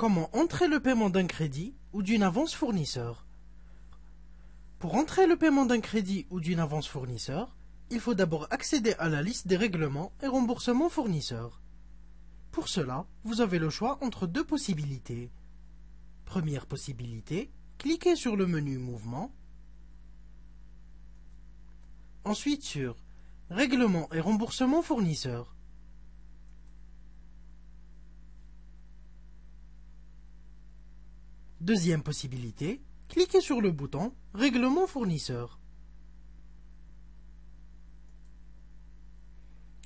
Comment entrer le paiement d'un crédit ou d'une avance fournisseur? Pour entrer le paiement d'un crédit ou d'une avance fournisseur, il faut d'abord accéder à la liste des règlements et remboursements fournisseurs. Pour cela, vous avez le choix entre deux possibilités. Première possibilité, cliquez sur le menu Mouvement. Ensuite sur Règlements et remboursements fournisseurs. Deuxième possibilité, cliquez sur le bouton Règlement fournisseur.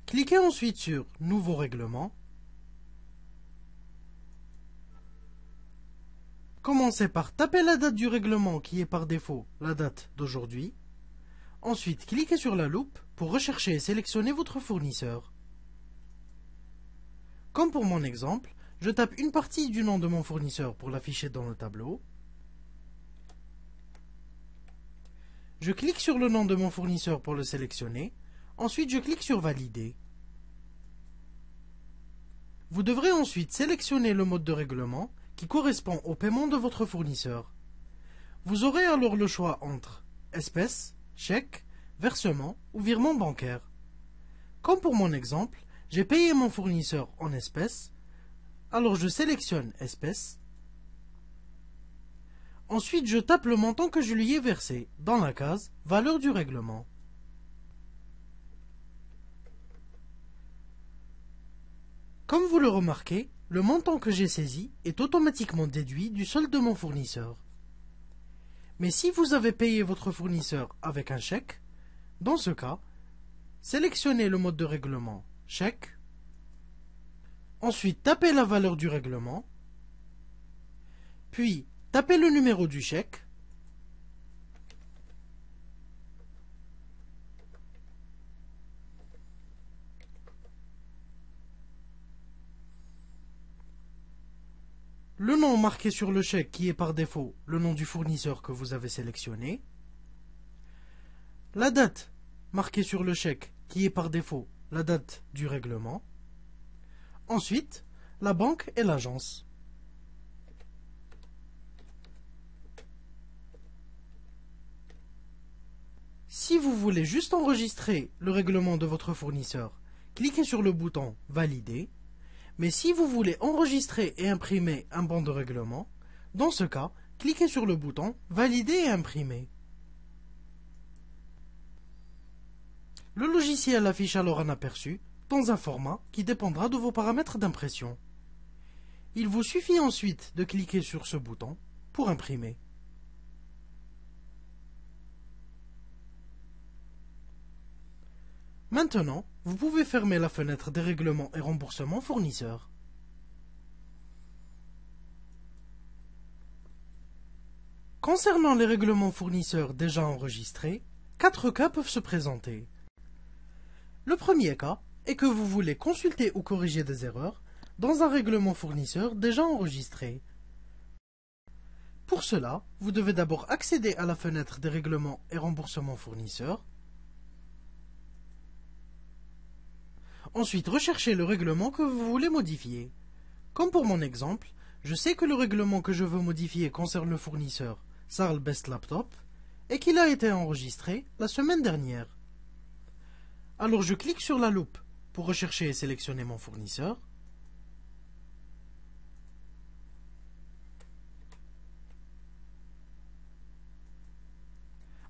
Cliquez ensuite sur Nouveau règlement. Commencez par taper la date du règlement qui est par défaut la date d'aujourd'hui. Ensuite, cliquez sur la loupe pour rechercher et sélectionner votre fournisseur. Comme pour mon exemple, je tape une partie du nom de mon fournisseur pour l'afficher dans le tableau. Je clique sur le nom de mon fournisseur pour le sélectionner. Ensuite, je clique sur Valider. Vous devrez ensuite sélectionner le mode de règlement qui correspond au paiement de votre fournisseur. Vous aurez alors le choix entre espèces, chèque, versement ou virement bancaire. Comme pour mon exemple, j'ai payé mon fournisseur en espèces, alors je sélectionne espèces. Ensuite, je tape le montant que je lui ai versé dans la case valeur du règlement. Comme vous le remarquez, le montant que j'ai saisi est automatiquement déduit du solde de mon fournisseur. Mais si vous avez payé votre fournisseur avec un chèque, dans ce cas, sélectionnez le mode de règlement Chèque. Ensuite, tapez la valeur du règlement. Puis, tapez le numéro du chèque. Le nom marqué sur le chèque qui est par défaut le nom du fournisseur que vous avez sélectionné. La date marquée sur le chèque qui est par défaut la date du règlement. Ensuite, la banque et l'agence. Si vous voulez juste enregistrer le règlement de votre fournisseur, cliquez sur le bouton Valider. Mais si vous voulez enregistrer et imprimer un bon de règlement, dans ce cas, cliquez sur le bouton Valider et imprimer. Le logiciel affiche alors un aperçu dans un format qui dépendra de vos paramètres d'impression. Il vous suffit ensuite de cliquer sur ce bouton pour imprimer. Maintenant, vous pouvez fermer la fenêtre des règlements et remboursements fournisseurs. Concernant les règlements fournisseurs déjà enregistrés, 4 cas peuvent se présenter. Le premier cas est que vous voulez consulter ou corriger des erreurs dans un règlement fournisseur déjà enregistré. Pour cela, vous devez d'abord accéder à la fenêtre des règlements et remboursements fournisseurs. Ensuite, recherchez le règlement que vous voulez modifier. Comme pour mon exemple, je sais que le règlement que je veux modifier concerne le fournisseur Sarl Best Laptop et qu'il a été enregistré la semaine dernière. Alors je clique sur la loupe pour rechercher et sélectionner mon fournisseur.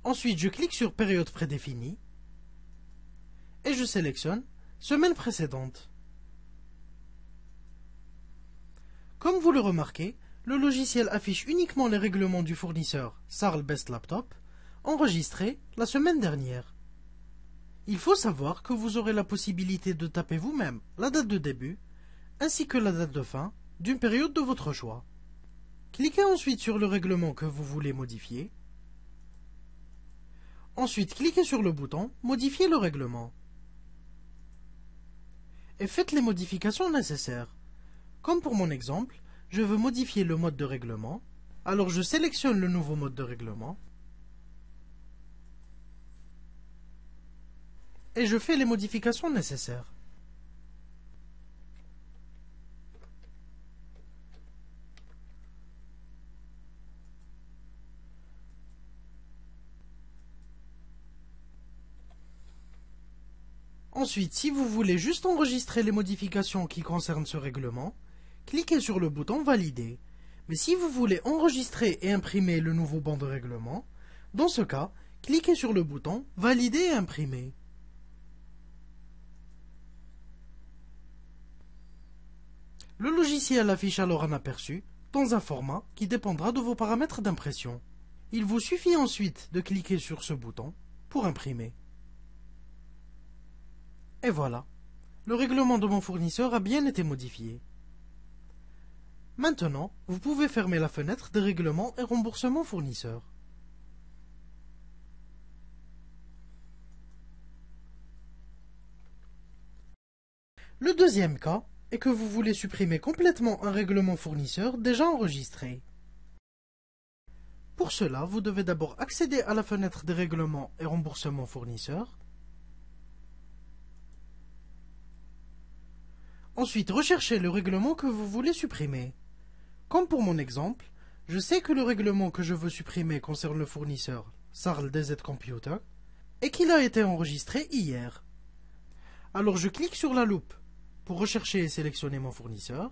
Ensuite, je clique sur Période prédéfinie et je sélectionne Semaine précédente. Comme vous le remarquez, le logiciel affiche uniquement les règlements du fournisseur Sarl Best Laptop enregistrés la semaine dernière. Il faut savoir que vous aurez la possibilité de taper vous-même la date de début ainsi que la date de fin d'une période de votre choix. Cliquez ensuite sur le règlement que vous voulez modifier. Ensuite, cliquez sur le bouton Modifier le règlement. Et faites les modifications nécessaires. Comme pour mon exemple, je veux modifier le mode de règlement, alors je sélectionne le nouveau mode de règlement et je fais les modifications nécessaires. Ensuite, si vous voulez juste enregistrer les modifications qui concernent ce règlement, cliquez sur le bouton Valider. Mais si vous voulez enregistrer et imprimer le nouveau banc de règlement, dans ce cas, cliquez sur le bouton Valider et imprimer. Le logiciel affiche alors un aperçu dans un format qui dépendra de vos paramètres d'impression. Il vous suffit ensuite de cliquer sur ce bouton pour imprimer. Et voilà, le règlement de mon fournisseur a bien été modifié. Maintenant, vous pouvez fermer la fenêtre des règlements et remboursements fournisseurs. Le deuxième cas est que vous voulez supprimer complètement un règlement fournisseur déjà enregistré. Pour cela, vous devez d'abord accéder à la fenêtre des règlements et remboursements fournisseurs. Ensuite, recherchez le règlement que vous voulez supprimer. Comme pour mon exemple, je sais que le règlement que je veux supprimer concerne le fournisseur Sarl DZ Computer et qu'il a été enregistré hier. Alors je clique sur la loupe pour rechercher et sélectionner mon fournisseur.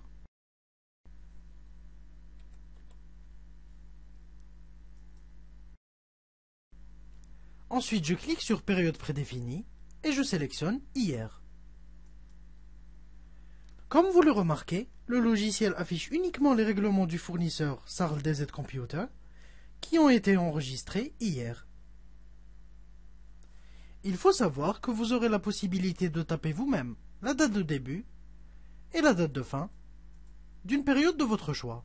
Ensuite, je clique sur période prédéfinie et je sélectionne hier. Comme vous le remarquez, le logiciel affiche uniquement les règlements du fournisseur Sarl DZ Computer qui ont été enregistrés hier. Il faut savoir que vous aurez la possibilité de taper vous-même la date de début et la date de fin d'une période de votre choix.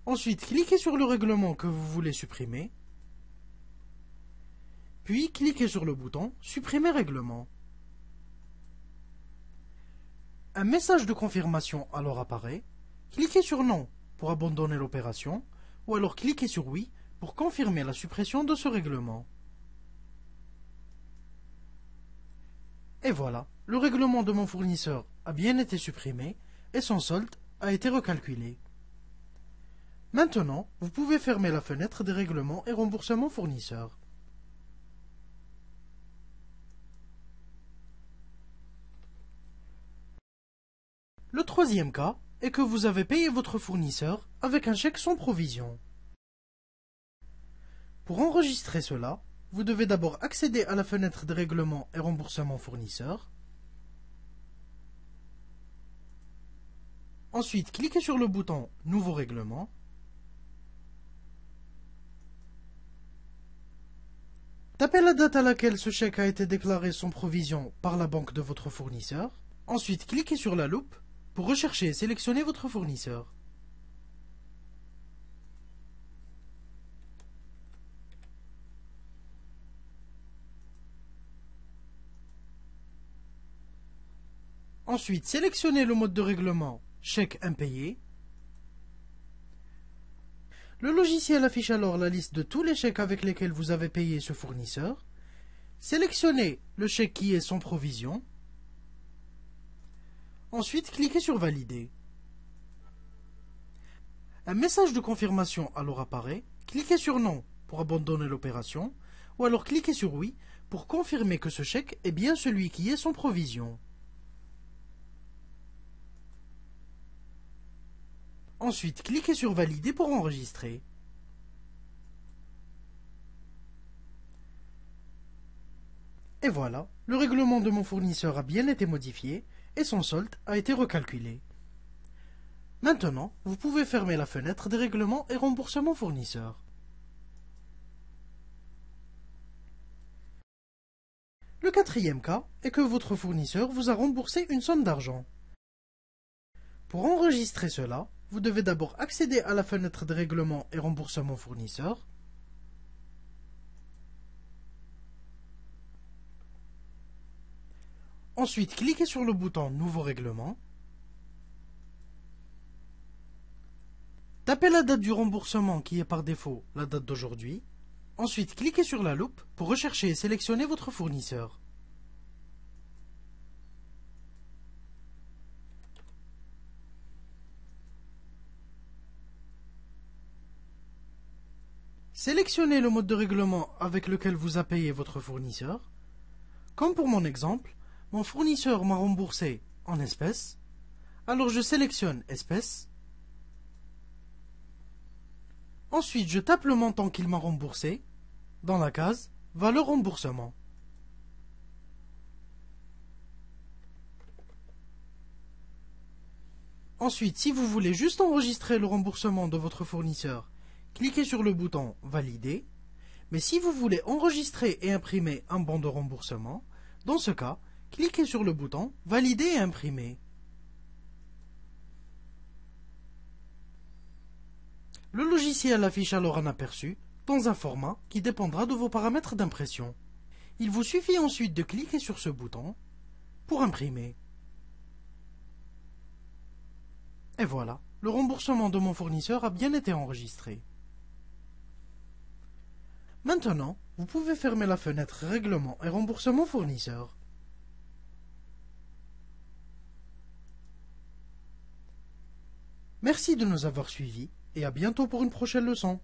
Ensuite, cliquez sur le règlement que vous voulez supprimer, puis cliquez sur le bouton Supprimer règlement. Un message de confirmation alors apparaît. Cliquez sur Non pour abandonner l'opération, ou alors cliquez sur Oui pour confirmer la suppression de ce règlement. Et voilà, le règlement de mon fournisseur a bien été supprimé et son solde a été recalculé. Maintenant, vous pouvez fermer la fenêtre des règlements et remboursements fournisseurs. Le troisième cas est que vous avez payé votre fournisseur avec un chèque sans provision. Pour enregistrer cela, vous devez d'abord accéder à la fenêtre des règlements et remboursements fournisseurs. Ensuite, cliquez sur le bouton Nouveau règlement. Tapez la date à laquelle ce chèque a été déclaré sans provision par la banque de votre fournisseur. Ensuite, cliquez sur la loupe pour rechercher et sélectionner votre fournisseur. Ensuite, sélectionnez le mode de règlement Chèque impayé. Le logiciel affiche alors la liste de tous les chèques avec lesquels vous avez payé ce fournisseur. Sélectionnez le chèque qui est sans provision. Ensuite, cliquez sur Valider. Un message de confirmation alors apparaît. Cliquez sur Non pour abandonner l'opération, ou alors cliquez sur Oui pour confirmer que ce chèque est bien celui qui est sans provision. Ensuite, cliquez sur Valider pour enregistrer. Et voilà, le règlement de mon fournisseur a bien été modifié et son solde a été recalculé. Maintenant, vous pouvez fermer la fenêtre des règlements et remboursements fournisseurs. Le quatrième cas est que votre fournisseur vous a remboursé une somme d'argent. Pour enregistrer cela, vous devez d'abord accéder à la fenêtre des règlements et remboursements fournisseurs. Ensuite, cliquez sur le bouton Nouveau règlement. Tapez la date du remboursement qui est par défaut la date d'aujourd'hui. Ensuite, cliquez sur la loupe pour rechercher et sélectionner votre fournisseur. Sélectionnez le mode de règlement avec lequel vous a payé votre fournisseur. Comme pour mon exemple, mon fournisseur m'a remboursé en espèces, alors je sélectionne espèces. Ensuite, je tape le montant qu'il m'a remboursé dans la case valeur remboursement. Ensuite, si vous voulez juste enregistrer le remboursement de votre fournisseur, cliquez sur le bouton Valider. Mais si vous voulez enregistrer et imprimer un bon de remboursement, dans ce cas, cliquez sur le bouton Valider et imprimer. Le logiciel affiche alors un aperçu dans un format qui dépendra de vos paramètres d'impression. Il vous suffit ensuite de cliquer sur ce bouton pour imprimer. Et voilà, le remboursement de mon fournisseur a bien été enregistré. Maintenant, vous pouvez fermer la fenêtre Règlement et remboursement fournisseur. Merci de nous avoir suivis et à bientôt pour une prochaine leçon.